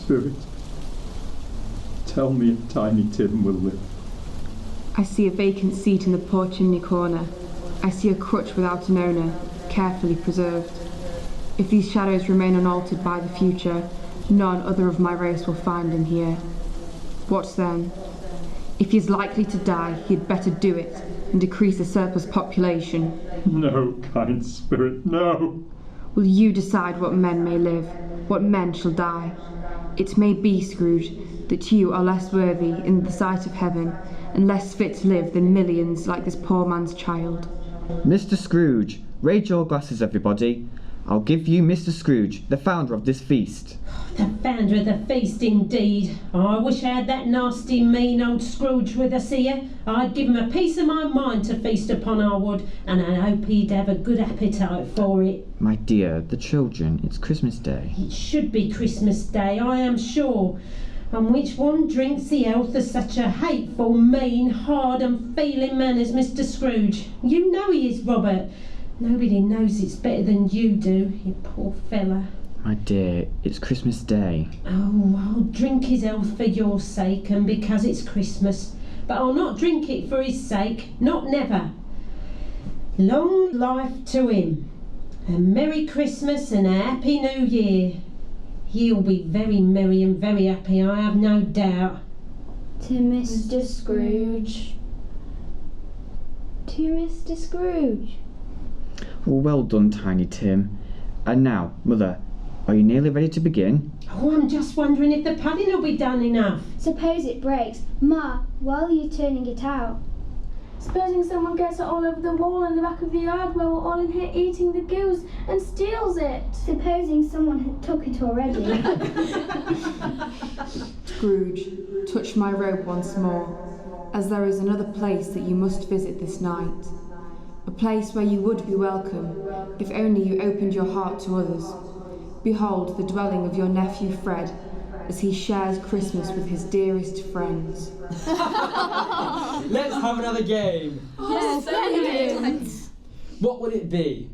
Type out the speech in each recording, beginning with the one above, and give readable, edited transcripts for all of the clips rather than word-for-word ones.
Spirit, tell me if Tiny Tim will live. I see a vacant seat in the poor chimney corner. I see a crutch without an owner, carefully preserved. If these shadows remain unaltered by the future, none other of my race will find him here. What then? If he is likely to die, he had better do it and decrease the surplus population. No, kind Spirit, no. Will you decide what men may live, what men shall die? It may be, Scrooge, that you are less worthy in the sight of heaven and less fit to live than millions like this poor man's child. Mr. Scrooge, raise your glasses, everybody. I'll give you Mr. Scrooge, the founder of this feast. The founder of the feast, indeed. I wish I had that nasty, mean old Scrooge with us here. I'd give him a piece of my mind to feast upon, I would, and I hope he'd have a good appetite for it. My dear, the children, it's Christmas Day. It should be Christmas Day, I am sure. On which one drinks the health of such a hateful, mean, hard, unfeeling man as Mr. Scrooge. You know he is, Robert. Nobody knows it's better than you do, you poor fella. My dear, it's Christmas Day. Oh, I'll drink his health for your sake and because it's Christmas. But I'll not drink it for his sake, not never. Long life to him. A Merry Christmas and a Happy New Year. He'll be very merry and very happy, I have no doubt. To Mr. Scrooge. To Mr. Scrooge. Well done, Tiny Tim. And now, Mother, are you nearly ready to begin? Oh, I'm just wondering if the pudding will be done enough. Suppose it breaks. Ma, while you're turning it out. Supposing someone gets it all over the wall in the back of the yard where we're all in here eating the goose and steals it. Supposing someone had took it already. Scrooge, touch my robe once more, as there is another place that you must visit this night. A place where you would be welcome, if only you opened your heart to others. Behold the dwelling of your nephew Fred, as he shares Christmas with his dearest friends. Let's have another game. Yes, What would it be?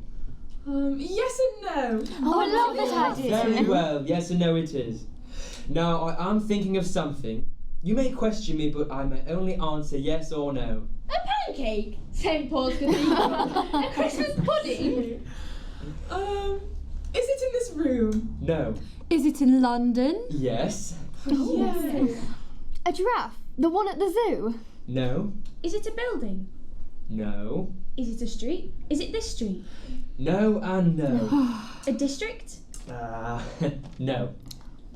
yes and no. Oh, I love that idea. Very well, yes and no it is. Now, I am thinking of something. You may question me, but I may only answer yes or no. A pancake, St. Paul's Cathedral, a Christmas pudding. Is it in this room? No. Is it in London? Yes. Yes. A giraffe? The one at the zoo? No. Is it a building? No. Is it a street? Is it this street? No and no. A district? No.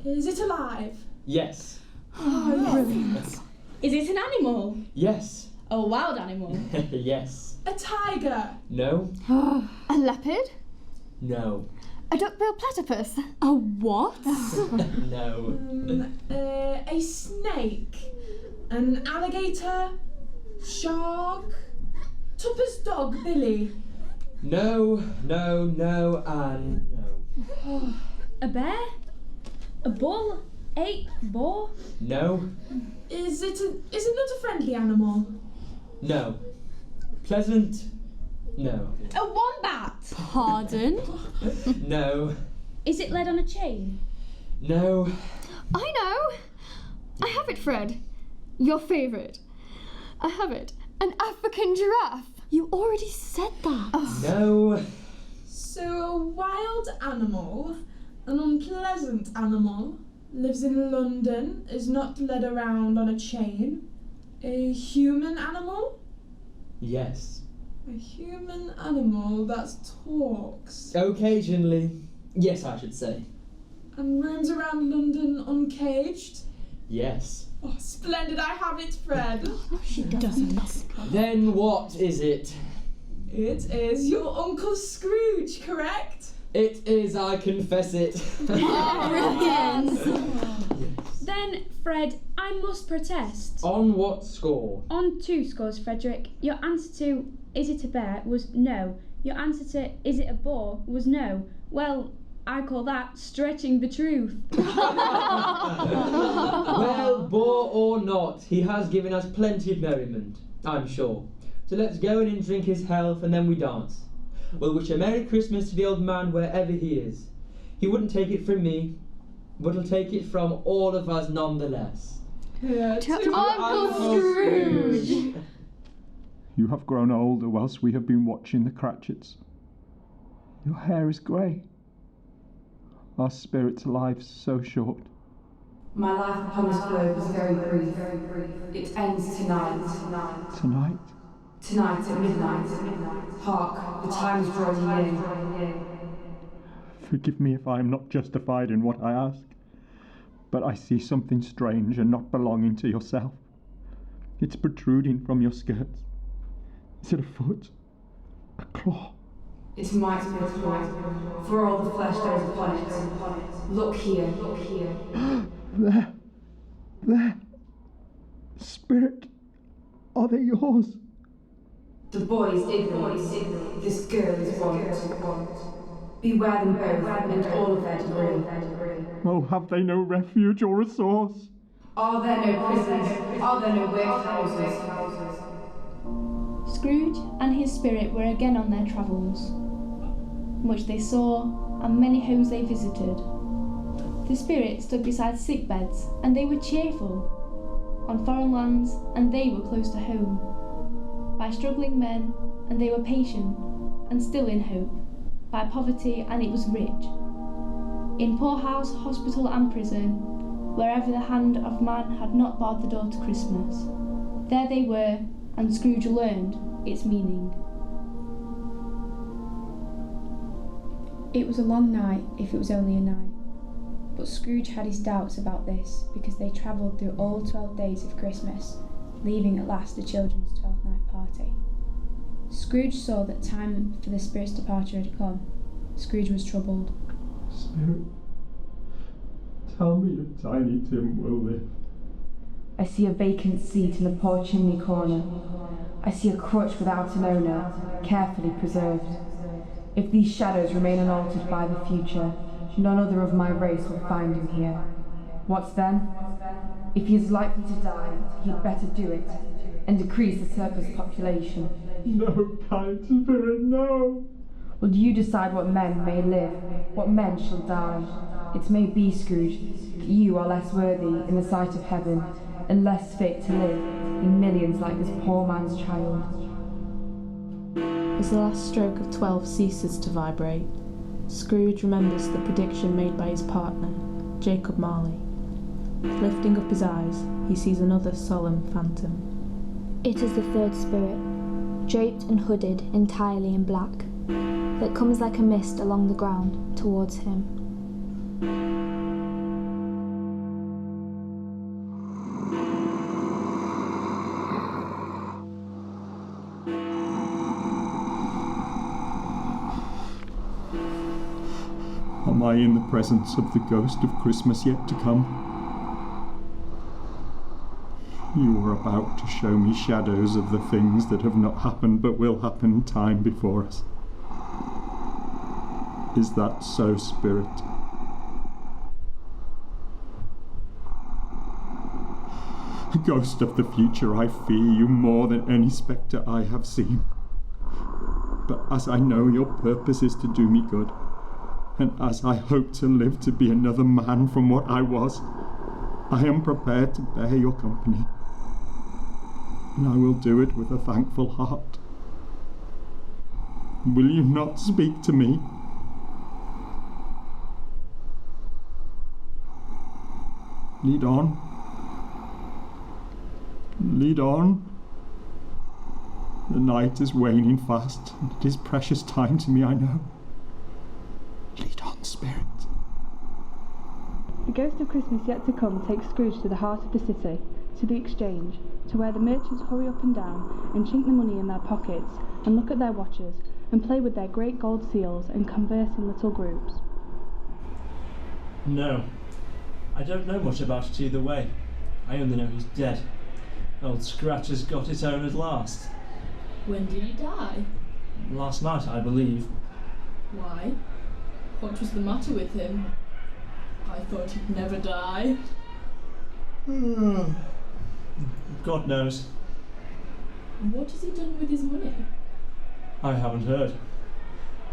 Is it alive? Yes. Oh, brilliant. Is it an animal? Yes. A wild animal? Yes. A tiger? No. A leopard? No. A duck-billed platypus? A what? No. A snake? An alligator? Shark? Tupper's dog, Billy? No, and no. A bear? A bull? Ape? Boar? No. Is it not a friendly animal? No. Pleasant? No. A wombat? Pardon? No. Is it led on a chain? No. I know! I have it, Fred. Your favourite. I have it. An African giraffe. You already said that. No. So a wild animal, an unpleasant animal, lives in London, is not led around on a chain. A human animal? Yes. A human animal that talks Occasionally. Yes, I should say. and roams around London uncaged. Yes. Oh, splendid, I have it, Fred. She doesn't. Then what is it? It is your Uncle Scrooge, correct? It is, I confess it. Then, Fred, I must protest. On what score? On 2 scores, Frederick. Your answer to is it a bear was no. Your answer to is it a boar was no. Well, I call that stretching the truth. Well, boar or not, he has given us plenty of merriment, I'm sure. So let's go in and drink his health and then we dance. We'll wish a Merry Christmas to the old man wherever he is. He wouldn't take it from me. but will take it from all of us nonetheless. To Uncle Scrooge! You have grown older whilst we have been watching the Cratchits. Your hair is grey. Our spirits' lives so short. My life upon this globe is very brief. It ends tonight. Tonight? Tonight at midnight. Hark, the time is drawing near. Forgive me if I am not justified in what I ask, but I see something strange and not belonging to yourself. It's protruding from your skirts. Is it a foot? A claw? It might be a claw, for all the flesh there is upon it. Look here. There. Spirit, are they yours? The boy is ignorant. This girl is want. Beware them both and all of their debris. Oh, have they no refuge or resource? Are there no prisons? Are there no workhouses? Scrooge and his spirit were again on their travels, which they saw, and many homes they visited. The spirit stood beside sick beds, and they were cheerful. On foreign lands, and they were close to home. By struggling men, and they were patient, and still in hope. By poverty, and it was rich. In poorhouse, hospital, and prison, wherever the hand of man had not barred the door to Christmas, there they were, and Scrooge learned its meaning. It was a long night, if it was only a night. But Scrooge had his doubts about this, because they travelled through all 12 days of Christmas, leaving at last the children's 12th night party. Scrooge saw that time for the spirit's departure had come. Scrooge was troubled. Spirit, tell me if Tiny Tim will live. I see a vacant seat in the poor chimney corner. I see a crutch without an owner, carefully preserved. If these shadows remain unaltered by the future, none other of my race will find him here. What then? If he is likely to die, he'd better do it, and decrease the surplus population. No, kind spirit, no! Will you decide what men may live, what men shall die? It may be, Scrooge, that you are less worthy in the sight of heaven, and less fit to live in millions like this poor man's child. As the last stroke of 12 ceases to vibrate, Scrooge remembers the prediction made by his partner, Jacob Marley. Lifting up his eyes, he sees another solemn phantom. It is the third spirit, draped and hooded entirely in black, that comes like a mist along the ground towards him. Am I in the presence of the ghost of Christmas yet to come? You are about to show me shadows of the things that have not happened but will happen time before us. Is that so, Spirit? Ghost of the future, I fear you more than any spectre I have seen. But as I know your purpose is to do me good, and as I hope to live to be another man from what I was, I am prepared to bear your company. And I will do it with a thankful heart. Will you not speak to me? Lead on. Lead on. The night is waning fast, and it is precious time to me, I know. Lead on, Spirit. The ghost of Christmas yet to come takes Scrooge to the heart of the city, to the exchange, to where the merchants hurry up and down and chink the money in their pockets and look at their watches and play with their great gold seals and converse in little groups. No, I don't know much about it either way. I only know he's dead. Old Scratch has got its own at last. When did he die? Last night, I believe. Why? What was the matter with him? I thought he'd never die. God knows. What has he done with his money? I haven't heard.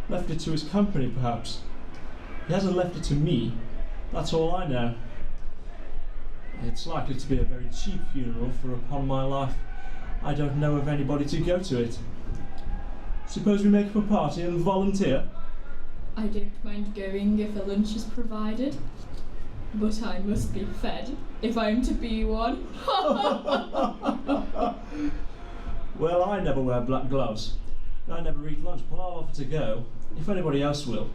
Left it to his company, perhaps. He hasn't left it to me. That's all I know. It's likely to be a very cheap funeral, for upon my life, I don't know of anybody to go to it. Suppose we make up a party and volunteer? I don't mind going if a lunch is provided, but I must be fed if I'm to be one. Well, I never wear black gloves. I never eat lunch, but I'll offer to go, if anybody else will.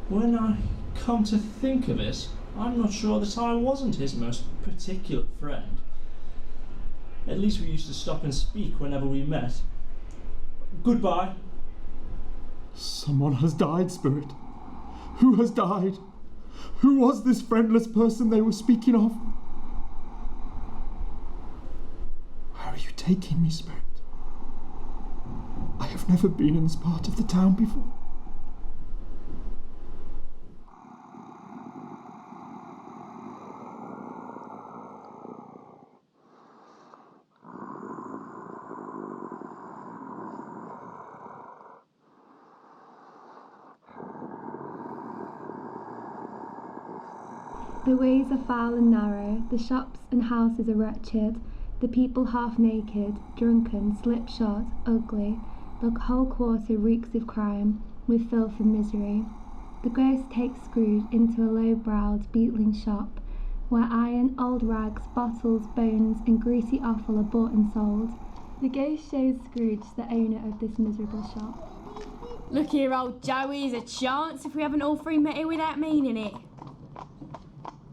When I come to think of it, I'm not sure that I wasn't his most particular friend. At least we used to stop and speak whenever we met. Goodbye. Someone has died, Spirit. Who has died? Who was this friendless person they were speaking of? Where are you taking me, Spirit? I have never been in this part of the town before. The ways are foul and narrow, the shops and houses are wretched, the people half naked, drunken, slipshod, ugly. The whole quarter reeks of crime, with filth and misery. The ghost takes Scrooge into a low-browed, beetling shop, where iron, old rags, bottles, bones, and greasy offal are bought and sold. The ghost shows Scrooge the owner of this miserable shop. Look here, old Joey, there's a chance if we haven't all three met here without meaning it.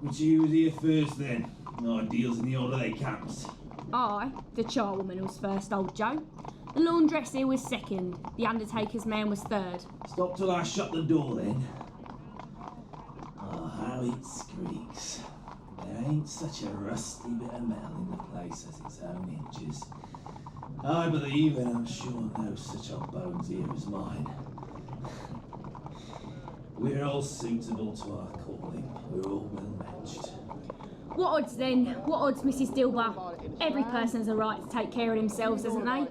Which of you was here first then? No deals in the order they camps. I, the charwoman, was first, old Joe. The laundress here was second. The undertaker's man was third. Stop till I shut the door then. Oh, how it squeaks. There ain't such a rusty bit of metal in the place as its own hinges. I believe, and I'm sure no such old bones here as mine. We're all suitable to our calling. We're all well-matched. What odds then? What odds, Mrs. Dilber? Every person has a right to take care of themselves, hasn't they?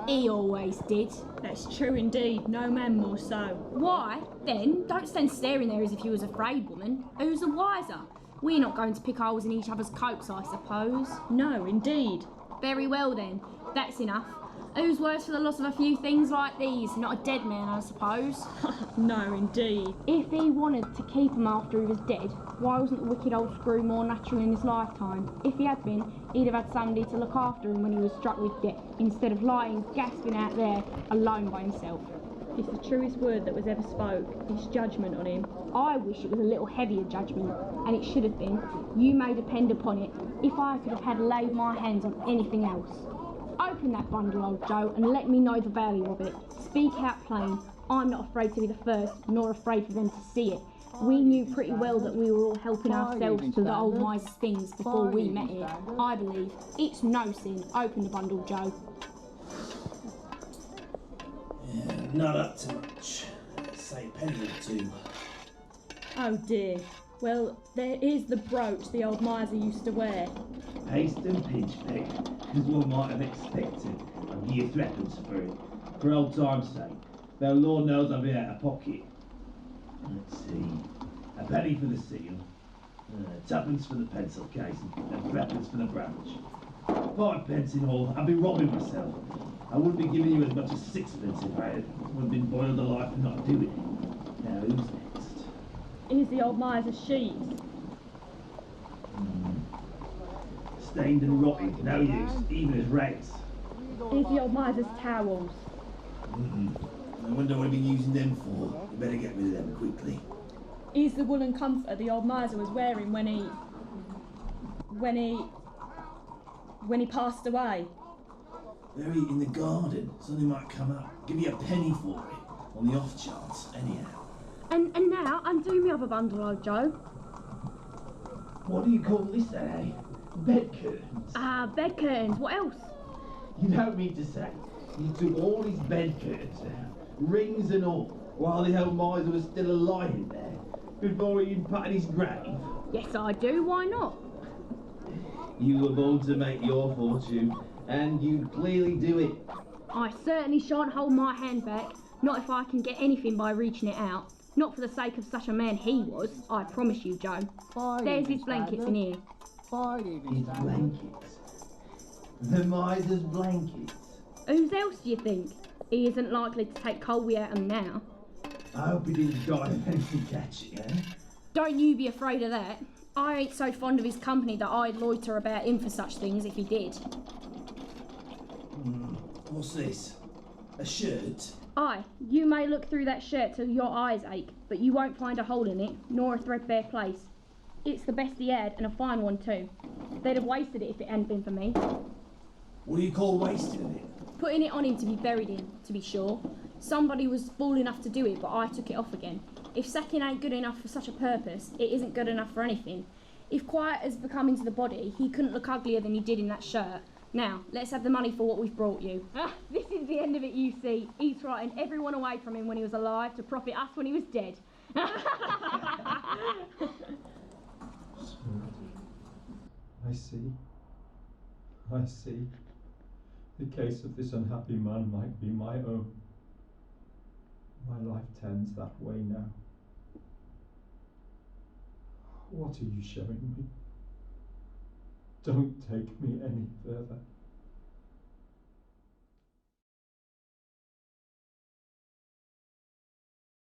He always did. That's true indeed, no man more so. Why? Then, don't stand staring there as if you was afraid, woman. Who's the wiser? We're not going to pick holes in each other's coats, I suppose. No, indeed. Very well then, that's enough. Who's worse for the loss of a few things like these? Not a dead man, I suppose. No, indeed. If he wanted to keep him after he was dead, why wasn't the wicked old Screw more natural in his lifetime? If he had been, he'd have had somebody to look after him when he was struck with death, instead of lying gasping out there alone by himself. It's the truest word that was ever spoke. It's judgment on him. I wish it was a little heavier judgment, and it should have been. You may depend upon it, if I could have had laid my hands on anything else. Open that bundle, old Joe, and let me know the value of it. Speak out plain. I'm not afraid to be the first, nor afraid for them to see it. We knew pretty well that we were all helping ourselves to the old miser's things before we met here. I believe it's no sin. Open the bundle, Joe. Yeah, not up to much. Say a penny or two. Oh dear. Well, there is the brooch the old miser used to wear. Paste and pinch pick, as one might have expected. I'll give you threepence for it, for old time's sake. Though Lord knows I'll be out of pocket. Let's see. A penny for the seal, twopence for the pencil case, and threepence for the brooch. 5 pence in all. I've been robbing myself. I wouldn't be giving you as much as 6pence if I would have been boiled alive for not doing it. Now who's next? Here's the old miser's sheets. Stained and rotted, no use, even as rags. Here's the old miser's towels. I wonder what he'd be using them for. You better get rid of them quickly. Here's the woolen comforter the old miser was wearing when he passed away. Bury it in the garden. Something might come up. Give you a penny for it. On the off chance, anyhow. And now, undo me other bundle, old Joe. What do you call this, eh? Bed curtains. Ah, bed curtains. What else? You don't mean to say you took all his bed curtains down, rings and all, while the old miser was still lying there, before he patted his grave? Yes, I do. Why not? You were born to make your fortune, and you'd clearly do it. I certainly shan't hold my hand back. Not if I can get anything by reaching it out. Not for the sake of such a man he was, I promise you, Joe. There's his blankets in here. His blankets? The miser's blankets? Whose else do you think? He isn't likely to take cold without 'em now. I hope he didn't die of anything catching, eh? Don't you be afraid of that. I ain't so fond of his company that I'd loiter about him for such things if he did. What's this? A shirt? Aye, you may look through that shirt till your eyes ache, but you won't find a hole in it, nor a threadbare place. It's the best he had, and a fine one too. They'd have wasted it if it hadn't been for me. What do you call wasting it? Putting it on him to be buried in, to be sure. Somebody was fool enough to do it, but I took it off again. If sacking ain't good enough for such a purpose, it isn't good enough for anything. If quiet has become into the body, he couldn't look uglier than he did in that shirt. Now, let's have the money for what we've brought you. This is the end of it, you see. He frightened everyone away from him when he was alive to profit us when he was dead. I see. I see. The case of this unhappy man might be my own. My life tends that way now. What are you showing me? Don't take me any further.